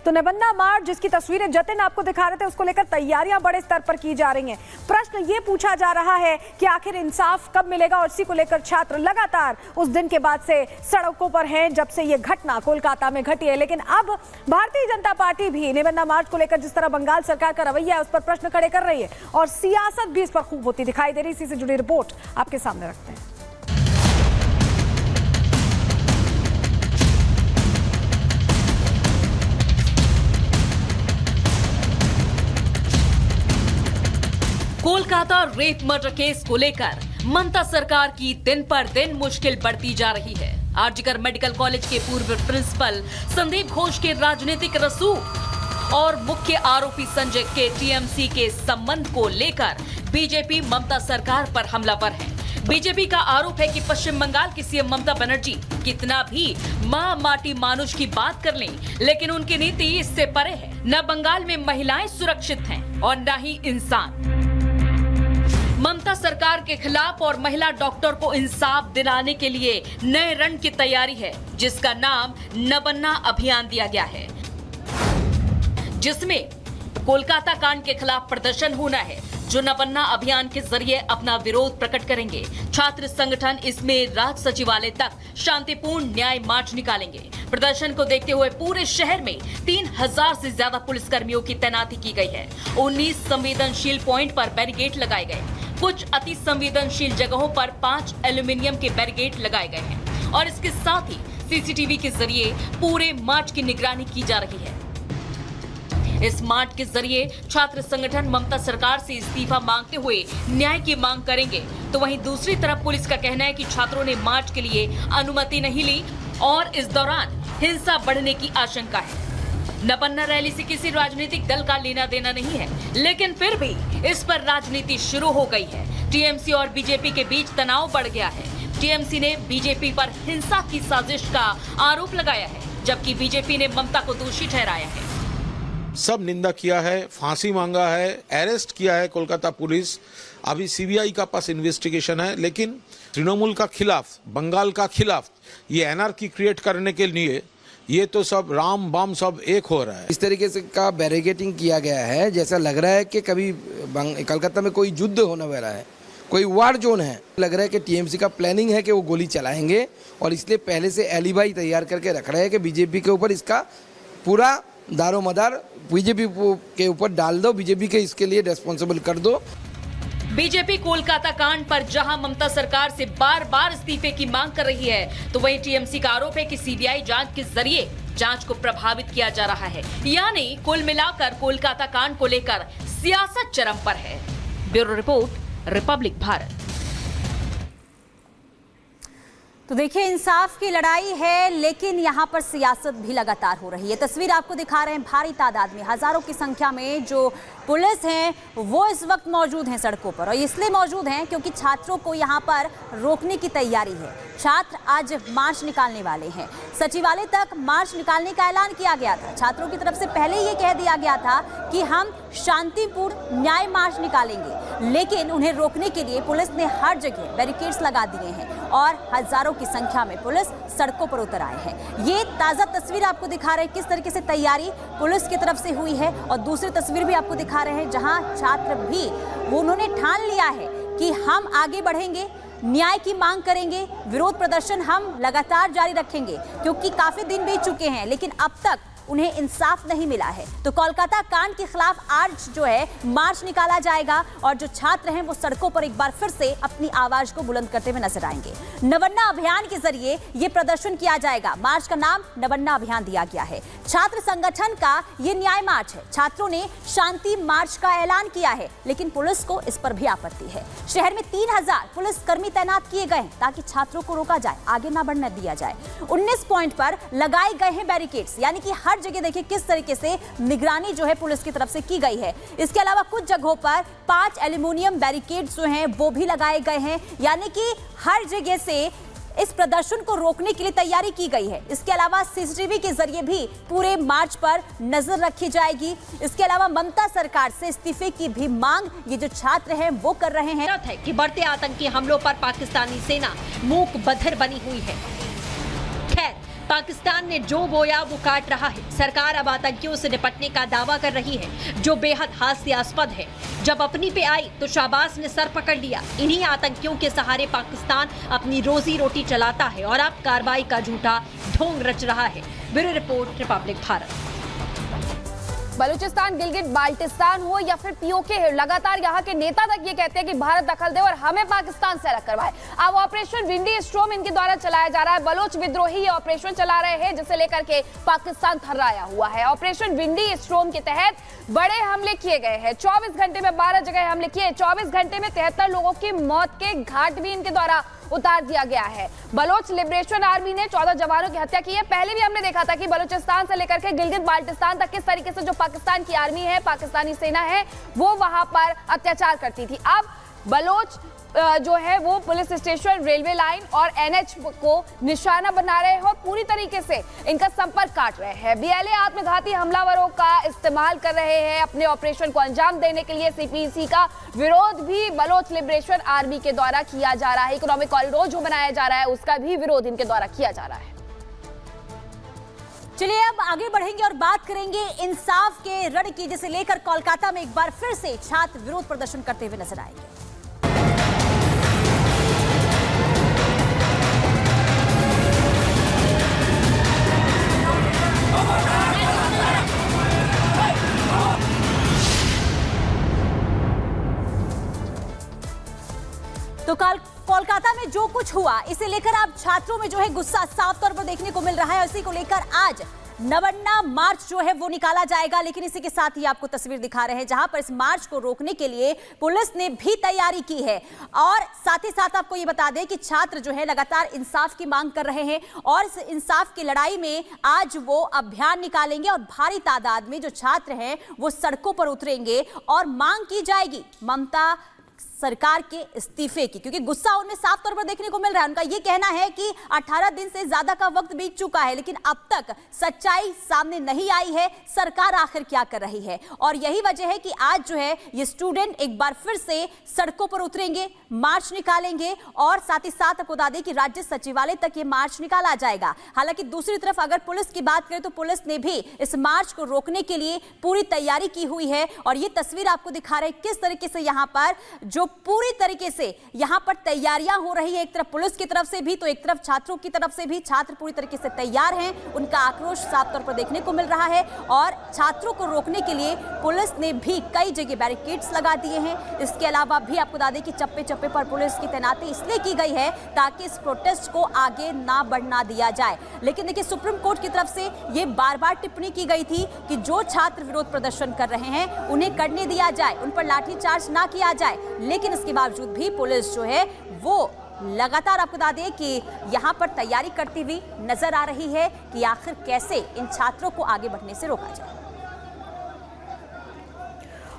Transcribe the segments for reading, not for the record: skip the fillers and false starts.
तो नबन्ना मार्च जिसकी तस्वीरें जतिन आपको दिखा रहे थे, उसको लेकर तैयारियां बड़े स्तर पर की जा रही हैं। प्रश्न ये पूछा जा रहा है कि आखिर इंसाफ कब मिलेगा, और इसी को लेकर छात्र लगातार उस दिन के बाद से सड़कों पर हैं जब से ये घटना कोलकाता में घटी है। लेकिन अब भारतीय जनता पार्टी भी नबन्ना मार्च को लेकर जिस तरह बंगाल सरकार का रवैया है उस पर प्रश्न खड़े कर रही है, और सियासत भी इस पर खूब होती दिखाई दे रही है। इसी से जुड़ी रिपोर्ट आपके सामने रखते हैं। कोलकाता रेप मर्डर केस को लेकर ममता सरकार की दिन पर दिन मुश्किल बढ़ती जा रही है। आरजीकर मेडिकल कॉलेज के पूर्व प्रिंसिपल संदीप घोष के राजनीतिक रसूख और मुख्य आरोपी संजय के टीएमसी के संबंध को लेकर बीजेपी ममता सरकार पर हमलावर है। बीजेपी का आरोप है कि पश्चिम बंगाल की सीएम ममता बनर्जी कितना भी मां माटी मानुष की बात कर लें, लेकिन उनकी नीति इससे परे है। न बंगाल में महिलाएं सुरक्षित हैं और न ही इंसान। ममता सरकार के खिलाफ और महिला डॉक्टर को इंसाफ दिलाने के लिए नए रण की तैयारी है, जिसका नाम नबन्ना अभियान दिया गया है, जिसमें कोलकाता कांड के खिलाफ प्रदर्शन होना है, जो नबन्ना अभियान के जरिए अपना विरोध प्रकट करेंगे। छात्र संगठन इसमें राज सचिवालय तक शांतिपूर्ण न्याय मार्च निकालेंगे। प्रदर्शन को देखते हुए पूरे शहर में 3000 से ज्यादा पुलिसकर्मियों की तैनाती की गई है। 19 संवेदनशील पॉइंट पर बैरिकेड लगाए गए। कुछ अति संवेदनशील जगहों पर 5 एल्यूमिनियम के बैरिकेड लगाए गए हैं, और इसके साथ ही सीसीटीवी के जरिए पूरे मार्च की निगरानी की जा रही है। इस मार्च के जरिए छात्र संगठन ममता सरकार से इस्तीफा मांगते हुए न्याय की मांग करेंगे, तो वहीं दूसरी तरफ पुलिस का कहना है कि छात्रों ने मार्च के लिए अनुमति नहीं ली और इस दौरान हिंसा बढ़ने की आशंका है। नबन्ना रैली से किसी राजनीतिक दल का लेना देना नहीं है, लेकिन फिर भी इस पर राजनीति शुरू हो गई है। टीएमसी और बीजेपी के बीच तनाव बढ़ गया है। टीएमसी ने बीजेपी पर हिंसा की साजिश का आरोप लगाया है, जबकि बीजेपी ने ममता को दोषी ठहराया है। सब निंदा किया है, फांसी मांगा है, अरेस्ट किया है कोलकाता पुलिस। अभी सीबीआई का पास इन्वेस्टिगेशन है, लेकिन तृणमूल का खिलाफ, बंगाल का खिलाफ ये एनआरकी क्रिएट करने के लिए ये तो सब राम बाम सब एक हो रहा है। इस तरीके से का बैरिकेडिंग किया गया है, जैसा लग रहा है कि कभी कलकत्ता में कोई युद्ध होने वाला है, कोई वार जोन है। लग रहा है कि टीएमसी का प्लानिंग है कि वो गोली चलाएंगे, और इसलिए पहले से एलिबाई तैयार करके रख रहे हैं कि बीजेपी के ऊपर इसका पूरा दारोमदार बीजेपी के ऊपर डाल दो, बीजेपी के इसके लिए रिस्पॉन्सिबल कर दो। बीजेपी कोलकाता कांड पर जहां ममता सरकार से बार बार इस्तीफे की मांग कर रही है, तो वहीं टीएमसी का आरोप है कि सीबीआई जांच के जरिए जांच को प्रभावित किया जा रहा है। यानी कुल मिलाकर कोलकाता कांड को लेकर सियासत चरम पर है। Bureau report, Republic Bharat. तो देखिए, इंसाफ की लड़ाई है, लेकिन यहाँ पर सियासत भी लगातार हो रही है। तस्वीर आपको दिखा रहे हैं, भारी तादाद में, हजारों की संख्या में जो पुलिस हैं वो इस वक्त मौजूद हैं सड़कों पर, और इसलिए मौजूद हैं क्योंकि छात्रों को यहाँ पर रोकने की तैयारी है। छात्र आज मार्च निकालने वाले हैं। सचिवालय तक मार्च निकालने का ऐलान किया गया था। छात्रों की तरफ से पहले ये कह दिया गया था कि हम शांतिपूर्ण न्याय मार्च निकालेंगे, लेकिन उन्हें रोकने के लिए पुलिस ने हर जगह बैरिकेड्स लगा दिए हैं और हजारों की संख्या में पुलिस सड़कों पर उतर आए हैं। ये ताज़ा तस्वीर आपको दिखा रहे हैं किस तरीके से तैयारी पुलिस की तरफ से हुई है, और दूसरी तस्वीर भी आपको दिखा रहे हैं जहां छात्र भी उन्होंने ठान लिया है कि हम आगे बढ़ेंगे, न्याय की मांग करेंगे, विरोध प्रदर्शन हम लगातार जारी रखेंगे, क्योंकि काफी दिन बीत चुके हैं लेकिन अब तक उन्हें इंसाफ नहीं मिला है। तो कोलकाता कांड के खिलाफ आज जो है मार्च निकाला जाएगा, और जो छात्र हैं वो सड़कों पर एक बार फिर से अपनी आवाज को बुलंद करते हुए नजर आएंगे। नबन्ना अभियान के जरिए ये प्रदर्शन किया जाएगा। मार्च का नाम नबन्ना अभियान दिया गया है। छात्र संगठन का ये न्याय मार्च है। छात्रों ने शांति मार्च का ऐलान किया है, लेकिन पुलिस को इस पर भी आपत्ति है। शहर में 3000 पुलिसकर्मी तैनात किए गए हैं ताकि छात्रों को रोका जाए, आगे ना बढ़ने दिया जाए। 19 पॉइंट पर लगाए गए हैं बैरिकेड्स, यानी कि हर जगह देखिए किस तरीके से निगरानी जो है पुलिस की तरफ से की गई है। इसके अलावा कुछ जगहों पर 5 एल्यूमिनियम बैरिकेड्स जो हैं वो भी लगाए गए हैं, यानी कि हर जगह से इस प्रदर्शन को रोकने के लिए तैयारी की गई है। इसके अलावा सीसीटीवी के जरिए भी पूरे मार्च पर नजर रखी जाएगी। इसके अलावा ममता सरकार से इस्तीफे की भी मांग ये जो छात्र हैं वो कर रहे हैं। है कि बढ़ते आतंकी हमलों पर पाकिस्तानी सेना मूक बधिर बनी हुई है। खैर, पाकिस्तान ने जो बोया वो काट रहा है। सरकार अब आतंकियों से निपटने का दावा कर रही है, जो बेहद हास्यास्पद है। जब अपनी पे आई तो शाहबाज ने सर पकड़ लिया। इन्हीं आतंकियों के सहारे पाकिस्तान अपनी रोजी रोटी चलाता है और अब कार्रवाई का झूठा ढोंग रच रहा है। Bureau report, Republic Bharat. Balochistan, Gilgit Baltistan हो या फिर पीओके हो, लगातार यहाँ के नेता तक ये कहते हैं कि भारत दखल दे और हमें पाकिस्तान से अलग करवाए। अब ऑपरेशन विंडी स्टॉर्म इनके द्वारा चलाया जा रहा है। बलोच विद्रोही ये ऑपरेशन चला रहे हैं, जिसे लेकर के पाकिस्तान थर्राया हुआ है। ऑपरेशन विंडी स्टॉर्म के तहत बड़े हमले किए गए हैं। 24 घंटे में 12 जगह हमले किए। 24 घंटे में 73 लोगों की मौत के घाट भी इनके द्वारा उतार दिया गया है। बलोच लिबरेशन आर्मी ने 14 जवानों की हत्या की है। पहले भी हमने देखा था कि बलूचिस्तान से लेकर के गिलगित बाल्टिस्तान तक किस तरीके से जो पाकिस्तान की आर्मी है, पाकिस्तानी सेना है, वो वहां पर अत्याचार करती थी। अब बलोच जो है वो पुलिस स्टेशन, रेलवे लाइन और एनएच को निशाना बना रहे हैं और पूरी तरीके से इनका संपर्क काट रहे हैं। बीएलए आत्मघाती हमलावरों का इस्तेमाल कर रहे हैं अपने ऑपरेशन को अंजाम देने के लिए। सीपीसी का विरोध भी बलोच लिबरेशन आर्मी के द्वारा किया जा रहा है। इकोनॉमिक कॉरिडोर जो बनाया जा रहा है उसका भी विरोध इनके द्वारा किया जा रहा है। चलिए अब आगे बढ़ेंगे और बात करेंगे इंसाफ के रण की, जिसे लेकर कोलकाता में एक बार फिर से छात्र विरोध प्रदर्शन करते हुए नजर आएंगे। तो कल कोलकाता में जो कुछ हुआ, इसे लेकर अब छात्रों में जो है गुस्सा साफ तौर पर देखने को मिल रहा है। इसी को लेकर आज नवन्ना मार्च जो है वो निकाला जाएगा। लेकिन इसी के साथ ही आपको तस्वीर दिखा रहे हैं जहां पर इस मार्च को रोकने के लिए पुलिस ने भी तैयारी की है। और साथ ही साथ आपको ये बता दें कि छात्र जो है लगातार इंसाफ की मांग कर रहे हैं और इस इंसाफ की लड़ाई में आज वो अभियान निकालेंगे और भारी तादाद में जो छात्र हैं वो सड़कों पर उतरेंगे और मांग की जाएगी ममता सरकार के इस्तीफे की, क्योंकि गुस्सा उनमें साफ तौर पर देखने को मिल रहा है। उनका यह कहना है कि 18 दिन से ज्यादा का वक्त बीत चुका है, लेकिन अब तक सच्चाई सामने नहीं आई है। सरकार आखिर क्या कर रही है, और यही वजह है कि आज जो है ये स्टूडेंट एक बार फिर से सड़कों पर उतरेंगे, मार्च निकालेंगे और साथ ही साथ आपको बता दें कि राज्य सचिवालय तक ये मार्च निकाला जाएगा। हालांकि दूसरी तरफ अगर पुलिस की बात करें तो पुलिस ने भी इस मार्च को रोकने के लिए पूरी तैयारी की हुई है। और ये तस्वीर आपको दिखा रहे हैं किस तरीके से यहाँ पर जो पूरी तरीके से यहां पर तैयारियां हो रही है, एक तरफ पुलिस की तरफ से भी तो एक तरफ छात्रों की तरफ से भी। छात्र पूरी तरीके से तैयार हैं, उनका आक्रोश साफ तौर पर देखने को मिल रहा है। और छात्रों को रोकने के लिए पुलिस ने भी कई जगह बैरिकेड्स लगा दिए हैं। इसके अलावा भी आपको बता दें कि चप्पे चप्पे पर पुलिस की तैनाती इसलिए की गई है ताकि इस प्रोटेस्ट को आगे ना बढ़ना दिया जाए। लेकिन देखिए, सुप्रीम कोर्ट की तरफ से यह बार बार टिप्पणी की गई थी कि जो छात्र विरोध प्रदर्शन कर रहे हैं उन्हें करने दिया जाए, उन पर लाठीचार्ज ना किया जाए। लेकिन इसके बावजूद भी पुलिस जो है वो लगातार आपको बता दें कि यहां पर तैयारी करती हुई नजर आ रही है कि आखिर कैसे इन छात्रों को आगे बढ़ने से रोका जाए।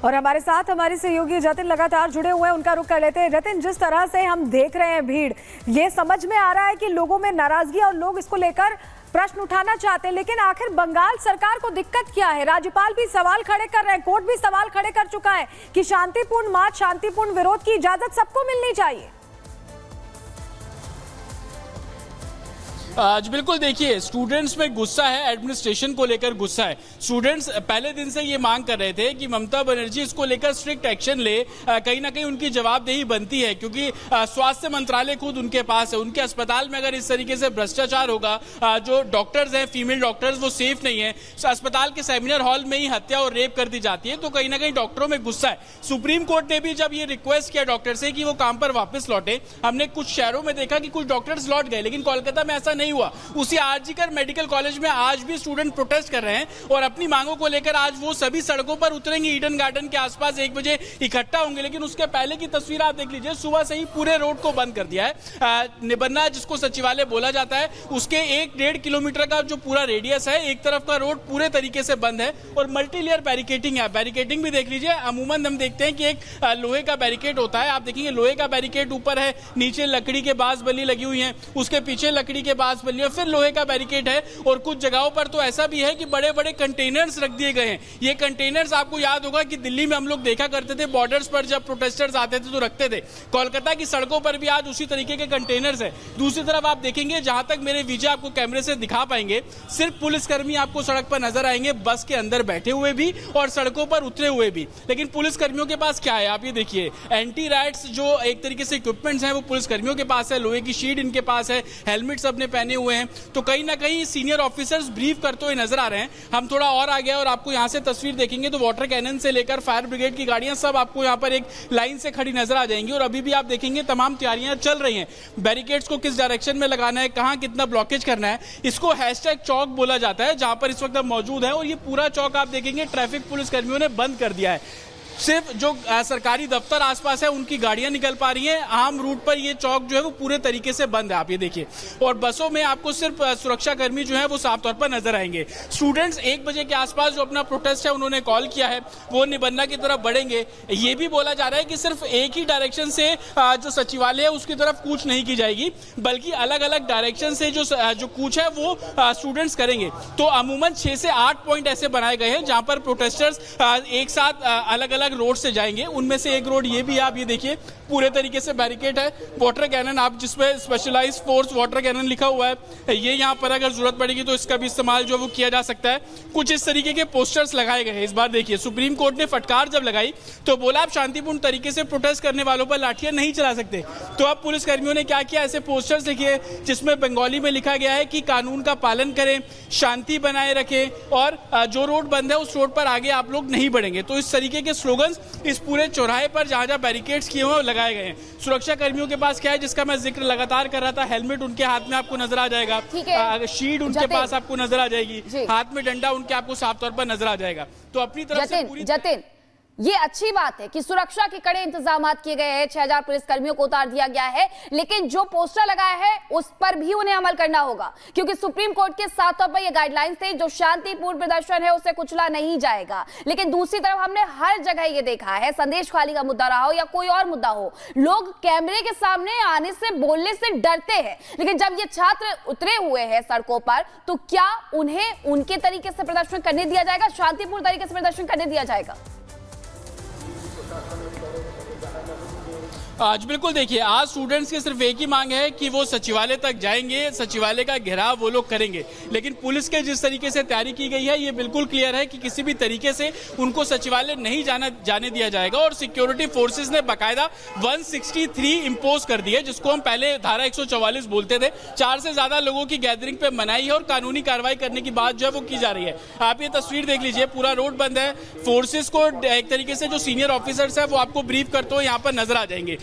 और हमारे साथ हमारी सहयोगी जतिन लगातार जुड़े हुए हैं, उनका रुख कर लेते हैं। जतिन, जिस तरह से हम देख रहे हैं भीड़, ये समझ में आ रहा है कि लोगों में नाराजगी और लोग इसको लेकर प्रश्न उठाना चाहते हैं, लेकिन आखिर बंगाल सरकार को दिक्कत क्या है? राज्यपाल भी सवाल खड़े कर रहे हैं, कोर्ट भी सवाल खड़े कर चुका है कि शांतिपूर्ण मार्च, शांतिपूर्ण विरोध की इजाजत सबको मिलनी चाहिए। आज बिल्कुल देखिए, स्टूडेंट्स में गुस्सा है, एडमिनिस्ट्रेशन को लेकर गुस्सा है। स्टूडेंट्स पहले दिन से ये मांग कर रहे थे कि ममता बनर्जी इसको लेकर स्ट्रिक्ट एक्शन ले। कहीं ना कहीं उनकी जवाबदेही बनती है, क्योंकि स्वास्थ्य मंत्रालय खुद उनके पास है। उनके अस्पताल में अगर इस तरीके से भ्रष्टाचार होगा, जो डॉक्टर्स हैं, फीमेल डॉक्टर्स, वो सेफ नहीं है। अस्पताल के सेमिनार हॉल में ही हत्या और रेप कर दी जाती है, तो कहीं ना कहीं डॉक्टरों में गुस्सा है। सुप्रीम कोर्ट ने भी जब ये रिक्वेस्ट किया डॉक्टर से कि वो काम पर वापस लौटे, हमने कुछ शहरों में देखा कि कुछ डॉक्टर्स लौट गए, लेकिन कोलकाता में ऐसा नहीं हुआ। उसी आरजीकर मेडिकल कॉलेज में आज भी स्टूडेंट प्रोटेस्ट कर रहे हैं और अपनी मांगों को लेकर आज वो सभी सड़कों पर उतरेंगे। ईडन गार्डन के आसपास 1 बजे इकट्ठा होंगे। लेकिन उसके पहले की तस्वीर आप देख लीजिए, सुबह से ही पूरे रोड को बंद कर दिया है। निबन्ना जिसको सचिवालय बोला जाता है, उसके 1-1.5 किलोमीटर का जो पूरा रेडियस है, एक तरफ का रोड पूरे तरीके से बंद है और मल्टी लेयर बैरिकेडिंग है। बैरिकेडिंग भी देख लीजिए। अमूमन हम देखते हैं कि एक लोहे का बैरिकेड होता है, आप देखेंगे लोहे का बैरिकेड ऊपर है, नीचे लकड़ी के बांस बल्ली लगी हुई है, उसके पीछे लकड़ी के बांस पास बनी है, फिर लोहे का बैरिकेड है और कुछ जगहों पर तो ऐसा भी है कि बड़े बड़े कंटेनर्स रख दिए गए हैं। ये कंटेनर्स आपको याद होगा कि दिल्ली में हम लोग देखा करते थे, बॉर्डर्स पर जब प्रोटेस्टर्स आते थे तो रखते थे। कोलकाता की सड़कों पर भी आज उसी तरीके के कंटेनर्स है। दूसरी तरफ आप देखेंगे, जहां तक मेरे विजय आपको कैमरे से दिखा पाएंगे, सिर्फ पुलिसकर्मी आपको सड़क पर नजर आएंगे, बस के अंदर बैठे हुए भी और सड़कों पर उतरे हुए भी। लेकिन पुलिसकर्मियों के पास क्या है, आप ये देखिए, एंटी राइट्स जो एक तरीके से इक्विपमेंट्स हैं वो पुलिसकर्मियों के पास है, लोहे की शीट इनके पास है, हेलमेट सबने पहने हुए हैं। तो कहीं ना कहीं सीनियर ऑफिसर्स ब्रीफ करते हुए नजर आ रहे हैं। हम थोड़ा और आगे और आपको यहां से तस्वीर देखेंगे तो वाटर कैनन से लेकर फायर ब्रिगेड की गाड़ियां सब आपको यहां पर एक लाइन से खड़ी नजर आ जाएंगी। और अभी भी आप देखेंगे तमाम तैयारियां चल रही हैं। बैरिकेड्स को किस डायरेक्शन में लगाना है, कहां कितना ब्लॉकेज करना है, इसको हैशटैग चौक बोला जाता है, जहां पर इस वक्त मौजूद है। और ये पूरा चौक आप देखेंगे ट्रैफिक पुलिस कर्मियों ने बंद कर दिया है। सिर्फ जो सरकारी दफ्तर आसपास है उनकी गाड़ियां निकल पा रही हैं। आम रूट पर ये चौक जो है वो पूरे तरीके से बंद है, आप ये देखिए। और बसों में आपको सिर्फ सुरक्षा कर्मी जो है वो साफ तौर पर नजर आएंगे। स्टूडेंट्स 1 बजे के आसपास जो अपना प्रोटेस्ट है उन्होंने कॉल किया है, वो निबंधा की तरफ बढ़ेंगे। ये भी बोला जा रहा है कि सिर्फ एक ही डायरेक्शन से जो सचिवालय है उसकी तरफ कूच नहीं की जाएगी, बल्कि अलग अलग डायरेक्शन से जो कूच है वो स्टूडेंट्स करेंगे। तो अमूमन 6 से 8 पॉइंट ऐसे बनाए गए हैं जहां पर प्रोटेस्टर्स एक साथ अलग अलग रोड से जाएंगे। उनमें से एक रोड ये भी, आप ये देखिए, पूरे तरीके से बैरिकेड है। वाटर कैनन, आप जिसमें स्पेशलाइज्ड फोर्स वाटर कैनन लिखा हुआ है, ये यहाँ पर अगर जरूरत पड़ेगी तो इसका भी इस्तेमाल जो वो किया जा सकता है। कुछ इस तरीके के पोस्टर्स लगाए गए हैं। इस बार देखिए, सुप्रीम कोर्ट ने फटकार जब लगाई तो बोला आप शांतिपूर्ण तरीके से प्रोटेस्ट करने वालों पर लाठियां नहीं चला सकते। तो अब पुलिस कर्मियों ने क्या किया, ऐसे पोस्टर्स लिखे जिसमें बंगाली में लिखा गया है कि कानून का पालन करें, शांति बनाए रखें और जो रोड बंद है उस रोड पर आगे आप लोग नहीं बढ़ेंगे। तो इस तरीके के स्लोगन्स इस पूरे चौराहे पर जहां जहां बैरिकेड्स किए हुए लगाए गए हैं। सुरक्षा कर्मियों के पास क्या है, जिसका मैं जिक्र लगातार कर रहा था, हेलमेट उनके हाथ में आपको नजर आ जाएगा, शीट उनके पास आपको नजर आ जाएगी, हाथ में डंडा उनके आपको साफ तौर पर नजर आ जाएगा। तो अपनी तरफ से पूरी जतिन, ये अच्छी बात है कि सुरक्षा के कड़े इंतजाम किए गए हैं, 6000 पुलिस कर्मियों को उतार दिया गया है, लेकिन जो पोस्टर लगाया है उस पर भी उन्हें अमल करना होगा, क्योंकि सुप्रीम कोर्ट के साथ तौर पर ये गाइडलाइंस थे, जो शांतिपूर्ण प्रदर्शन है उसे कुचला नहीं जाएगा। लेकिन दूसरी तरफ हमने हर जगह ये देखा है, संदेश खाली का मुद्दा रहा हो या कोई और मुद्दा हो, लोग कैमरे के सामने आने से, बोलने से डरते हैं। लेकिन जब ये छात्र उतरे हुए हैं सड़कों पर, तो क्या उन्हें उनके तरीके से प्रदर्शन करने दिया जाएगा, शांतिपूर्ण तरीके से प्रदर्शन करने दिया जाएगा? आज बिल्कुल देखिए, आज स्टूडेंट्स की सिर्फ एक ही मांग है कि वो सचिवालय तक जाएंगे, सचिवालय का घेराव वो लोग करेंगे। लेकिन पुलिस के जिस तरीके से तैयारी की गई है ये बिल्कुल क्लियर है कि किसी भी तरीके से उनको सचिवालय नहीं जाने दिया जाएगा। और सिक्योरिटी फोर्सेस ने बाकायदा 163 इंपोज कर दी है, जिसको हम पहले धारा 144 बोलते थे। 4 से ज्यादा लोगों की गैदरिंग पे मनाही है और कानूनी कार्रवाई करने की बात जो है वो की जा रही है। आप ये तस्वीर देख लीजिए, पूरा रोड बंद है। फोर्सेस को एक तरीके से जो सीनियर ऑफिसर्स है वो आपको ब्रीफ करते हुए यहाँ पर नजर आ जाएंगे।